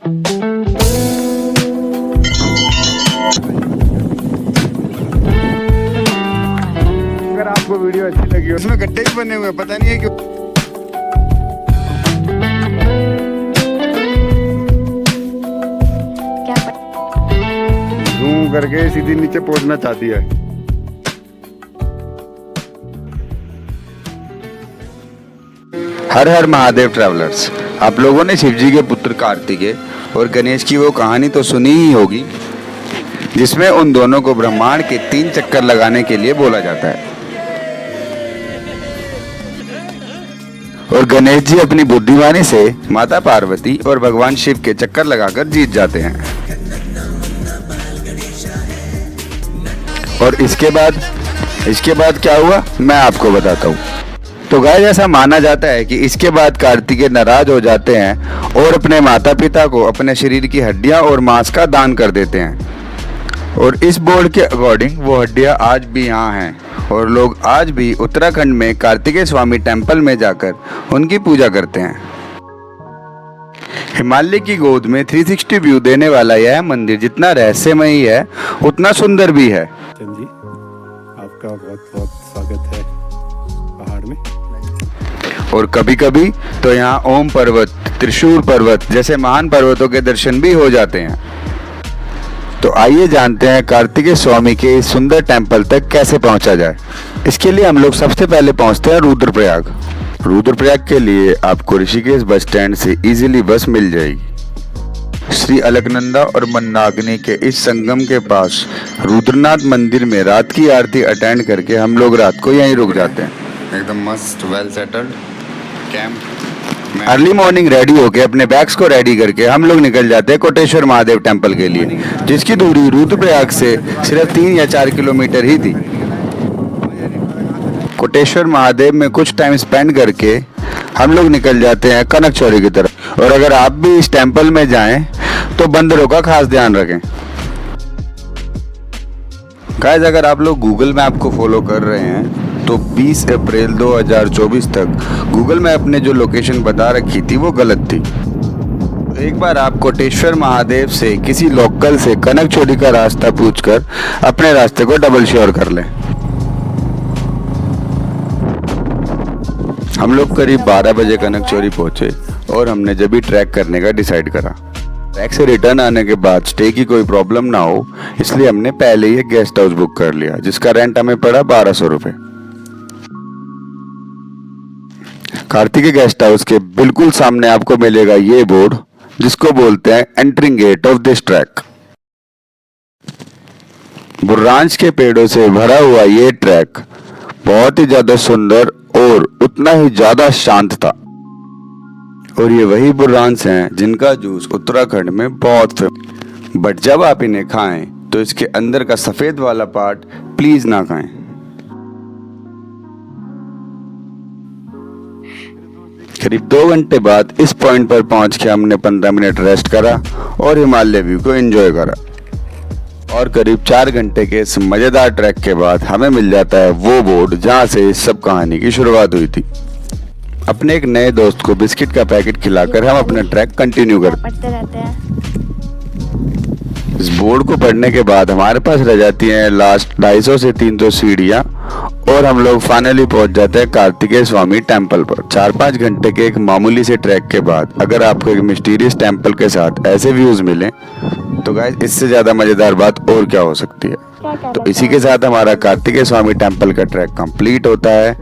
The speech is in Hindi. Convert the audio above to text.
अगर आपको वीडियो अच्छी लगी हो, उसमें गड्ढे भी बने हुए हैं, पता नहीं है क्यों। जूम करके सीधी नीचे पहुंचना चाहती है। हर हर महादेव ट्रैवलर्स। आप लोगों ने शिव जी के पुत्र कार्तिकेय और गणेश की वो कहानी तो सुनी ही होगी, जिसमें उन दोनों को ब्रह्मांड के 3 चक्कर लगाने के लिए बोला जाता है। और गणेश जी अपनी बुद्धिमानी से माता पार्वती और भगवान शिव के चक्कर लगाकर जीत जाते हैं। और इसके बाद क्या हुआ मैं आपको बताता हूँ। तो गाइस, ऐसा माना जाता है कि इसके बाद कार्तिकेय नाराज हो जाते हैं और अपने माता पिता को अपने शरीर की हड्डियां और मांस का दान कर देते हैं। और इस बोर्ड के अकॉर्डिंग वो हड्डियां आज भी यहाँ हैं और लोग आज भी उत्तराखंड में कार्तिकेय स्वामी टेम्पल में जाकर उनकी पूजा करते हैं। हिमालय की गोद में 360 व्यू देने वाला यह मंदिर जितना रहस्यमयी है उतना सुंदर भी है। जी, आपका बहुत बहुत स्वागत है पहाड़ में। और कभी कभी तो यहाँ ओम पर्वत, त्रिशूल पर्वत जैसे महान पर्वतों के दर्शन भी हो जाते हैं। तो आइए जानते हैं कार्तिकेय स्वामी के इस सुंदर टेंपल तक कैसे पहुंचा जाए। इसके लिए हम लोग सबसे पहले पहुंचते हैं रुद्रप्रयाग। रुद्रप्रयाग के लिए आपको ऋषिकेश बस स्टैंड से इजीली बस मिल जाएगी। श्री अलकनंदा और मंदाकिनी के इस संगम के पास रुद्रनाथ मंदिर में रात की आरती अटेंड करके हम लोग रात को यहीं रुक जाते हैं। एकदम मस्त, well settled camp. Early morning ready होके अपने बैग्स को रेडी करके हम लोग निकल जाते हैं कोटेश्वर महादेव टेंपल के लिए, जिसकी दूरी रुद्रप्रयाग से सिर्फ 3 या 4 किलोमीटर ही थी। कोटेश्वर महादेव में कुछ टाइम स्पेंड करके हम लोग निकल जाते हैं कनकचौरी की तरफ। और अगर आप भी इस टेंपल में जाएं तो बंदरों का खास ध्यान रखें। गाइस, अगर आप लोग गूगल मैप को फॉलो कर रहे हैं तो 20 अप्रैल 2024 तक गूगल मैप ने जो लोकेशन बता रखी थी वो गलत थी। एक बार आप कोटेश्वर महादेव से किसी लोकल से कनकचौरी का रास्ता पूछकर अपने रास्ते को डबल श्योर कर लें। हम लोग करीब 12 बजे कनकचौरी पहुंचे और हमने जब भी ट्रैक करने का डिसाइड करा। ट्रैक से रिटर्न आने के बाद स्टे की कोई प्रॉब्लम ना हो इसलिए हमने पहले ही एक गेस्ट हाउस बुक कर लिया, जिसका रेंट हमें पड़ा 1200 रुपये। कार्तिकेय गेस्ट हाउस के बिल्कुल सामने आपको मिलेगा ये बोर्ड, जिसको बोलते हैं entering gate of this track. बुर्रांज के पेड़ों से भरा हुआ ये ट्रैक बहुत ही ज्यादा सुंदर और उतना ही ज्यादा शांत था। और ये वही बुर्रांज हैं जिनका जूस उत्तराखंड में बहुत फेमस। बट जब आप इन्हें खाएं तो इसके अंदर का सफेद वाला पार्ट प्लीज ना खाएं। करीब 2 घंटे बाद इस पॉइंट पर पहुंच के हमने 15 मिनट रेस्ट करा और हिमालय व्यू को एंजॉय करा। और करीब 4 घंटे के इस मजेदार ट्रैक के बाद हमें मिल जाता है वो बोर्ड जहां से इस सब कहानी की शुरुआत हुई थी। अपने एक नए दोस्त को बिस्किट का पैकेट खिलाकर हम अपना ट्रैक कंटिन्यू करते हैं। इस बोर्ड को पढ़ने के बाद हमारे पास रह जाती हैं लास्ट 250 से 300 सीढ़ियां और हम लोग फाइनली पहुंच जाते हैं कार्तिकेय स्वामी टेंपल पर। 4-5 घंटे के एक मामूली से ट्रैक के बाद अगर आपको एक मिस्टीरियस टेंपल के साथ ऐसे व्यूज मिले तो गाइस, इससे ज्यादा मजेदार बात और क्या हो सकती है। तो इसी के साथ हमारा कार्तिकेय स्वामी टेंपल का ट्रैक कंप्लीट होता है।